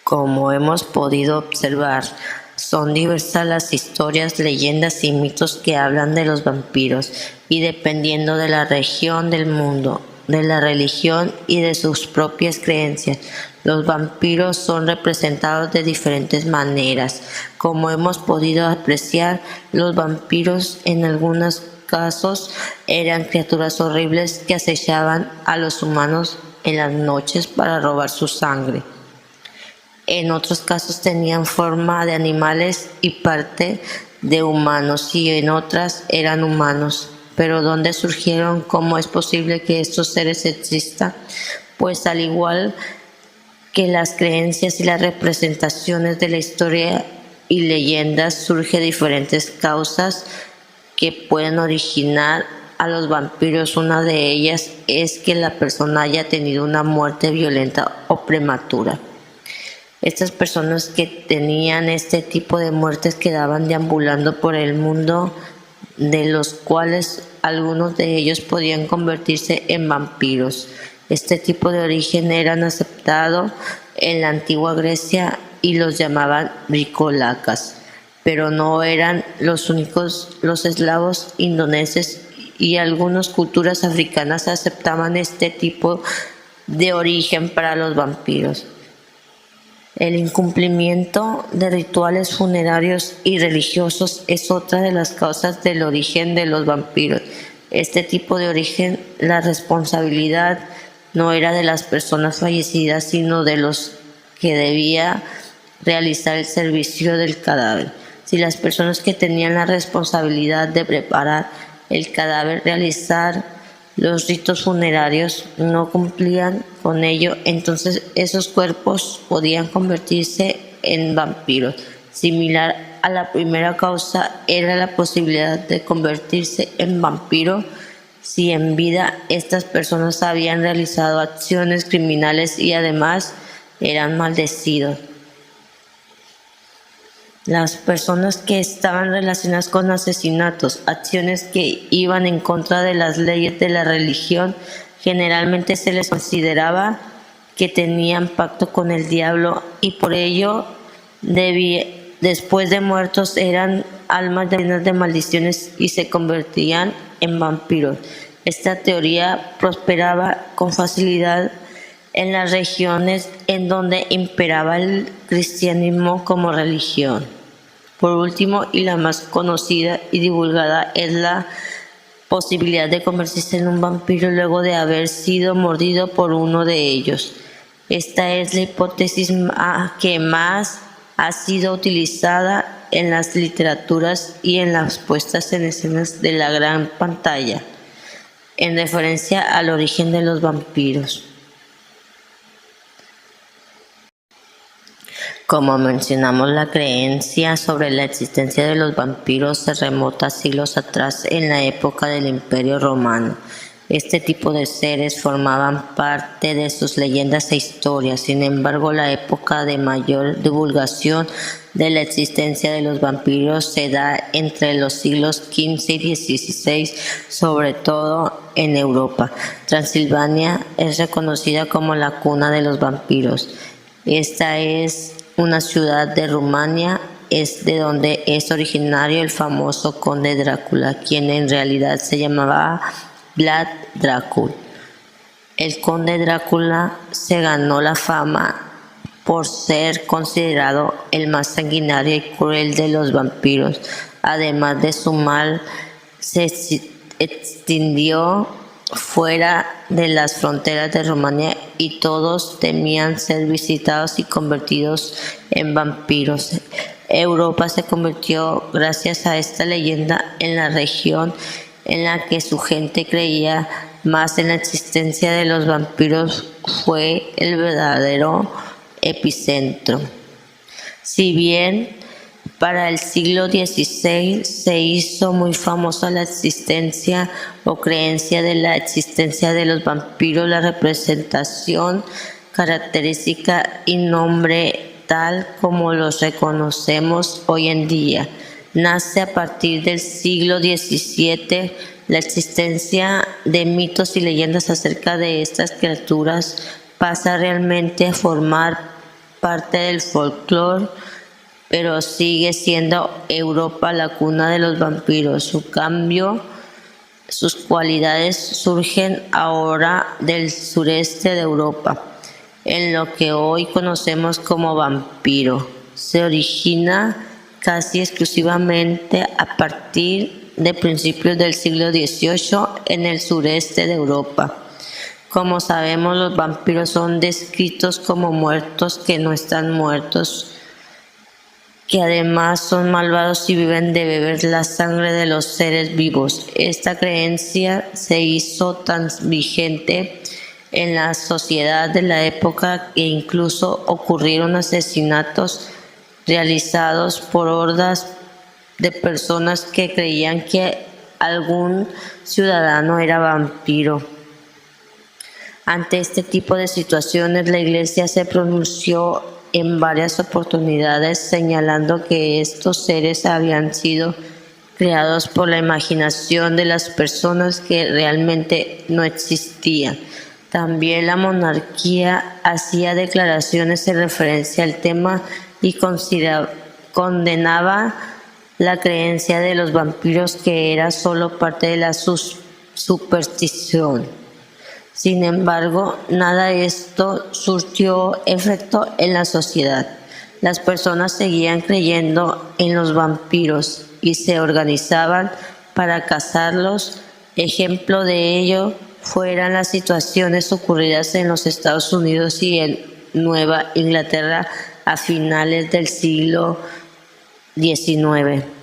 Como hemos podido observar, son diversas las historias, leyendas y mitos que hablan de los vampiros, y dependiendo de la región del mundo, de la religión y de sus propias creencias, los vampiros son representados de diferentes maneras. Como hemos podido apreciar, los vampiros en algunos casos eran criaturas horribles que acechaban a los humanos en las noches para robar su sangre. En otros casos tenían forma de animales y parte de humanos, y en otras eran humanos. Pero ¿dónde surgieron? ¿Cómo es posible que estos seres existan? Pues al igual que las creencias y las representaciones de la historia y leyendas, surgen diferentes causas que pueden originar a los vampiros. Una de ellas es que la persona haya tenido una muerte violenta o prematura. Estas personas que tenían este tipo de muertes quedaban deambulando por el mundo, de los cuales algunos de ellos podían convertirse en vampiros. Este tipo de origen eran aceptado en la antigua Grecia y los llamaban bricolacas, pero no eran los únicos. Los eslavos, indoneses y algunas culturas africanas aceptaban este tipo de origen para los vampiros. El incumplimiento de rituales funerarios y religiosos es otra de las causas del origen de los vampiros. Este tipo de origen, la responsabilidad no era de las personas fallecidas, sino de los que debía realizar el servicio del cadáver. Si las personas que tenían la responsabilidad de preparar el cadáver, realizar los ritos funerarios, no cumplían con ello, entonces esos cuerpos podían convertirse en vampiros. Similar a la primera causa era la posibilidad de convertirse en vampiro si en vida estas personas habían realizado acciones criminales y además eran maldecidos. Las personas que estaban relacionadas con asesinatos, acciones que iban en contra de las leyes de la religión, generalmente se les consideraba que tenían pacto con el diablo, y por ello después de muertos eran almas llenas de maldiciones y se convertían en vampiros. Esta teoría prosperaba con facilidad en las regiones en donde imperaba el cristianismo como religión. Por último, y la más conocida y divulgada, es la posibilidad de convertirse en un vampiro luego de haber sido mordido por uno de ellos. Esta es la hipótesis que más ha sido utilizada en las literaturas y en las puestas en escenas de la gran pantalla, en referencia al origen de los vampiros. Como mencionamos, la creencia sobre la existencia de los vampiros se remota siglos atrás, en la época del Imperio Romano. Este tipo de seres formaban parte de sus leyendas e historias. Sin embargo, la época de mayor divulgación de la existencia de los vampiros se da entre los siglos XV y XVI, sobre todo en Europa. Transilvania es reconocida como la cuna de los vampiros. Esta es una ciudad de Rumania, es de donde es originario el famoso conde Drácula, quien en realidad se llamaba Vlad Dracul. El conde Drácula se ganó la fama por ser considerado el más sanguinario y cruel de los vampiros. Además de su mal, se extendió fuera de las fronteras de Rumania y todos temían ser visitados y convertidos en vampiros. Europa se convirtió, gracias a esta leyenda, en la región en la que su gente creía más en la existencia de los vampiros. Fue el verdadero epicentro. Si bien para el siglo XVI se hizo muy famosa la existencia o creencia de la existencia de los vampiros, la representación, característica y nombre tal como los reconocemos hoy en día nace a partir del siglo XVII. La existencia de mitos y leyendas acerca de estas criaturas pasa realmente a formar parte del folclore, pero sigue siendo Europa la cuna de los vampiros. Sus cualidades surgen ahora del sureste de Europa, en lo que hoy conocemos como vampiro. Se origina casi exclusivamente a partir de principios del siglo XVIII en el sureste de Europa. Como sabemos, los vampiros son descritos como muertos que no están muertos, que además son malvados y viven de beber la sangre de los seres vivos. Esta creencia se hizo tan vigente en la sociedad de la época que incluso ocurrieron asesinatos realizados por hordas de personas que creían que algún ciudadano era vampiro. Ante este tipo de situaciones, la Iglesia se pronunció en varias oportunidades señalando que estos seres habían sido creados por la imaginación de las personas, que realmente no existían. También la monarquía hacía declaraciones en referencia al tema y condenaba la creencia de los vampiros, que era solo parte de la superstición. Sin embargo, nada de esto surtió efecto en la sociedad. Las personas seguían creyendo en los vampiros y se organizaban para cazarlos. Ejemplo de ello fueron las situaciones ocurridas en los Estados Unidos y en Nueva Inglaterra a finales del siglo XIX.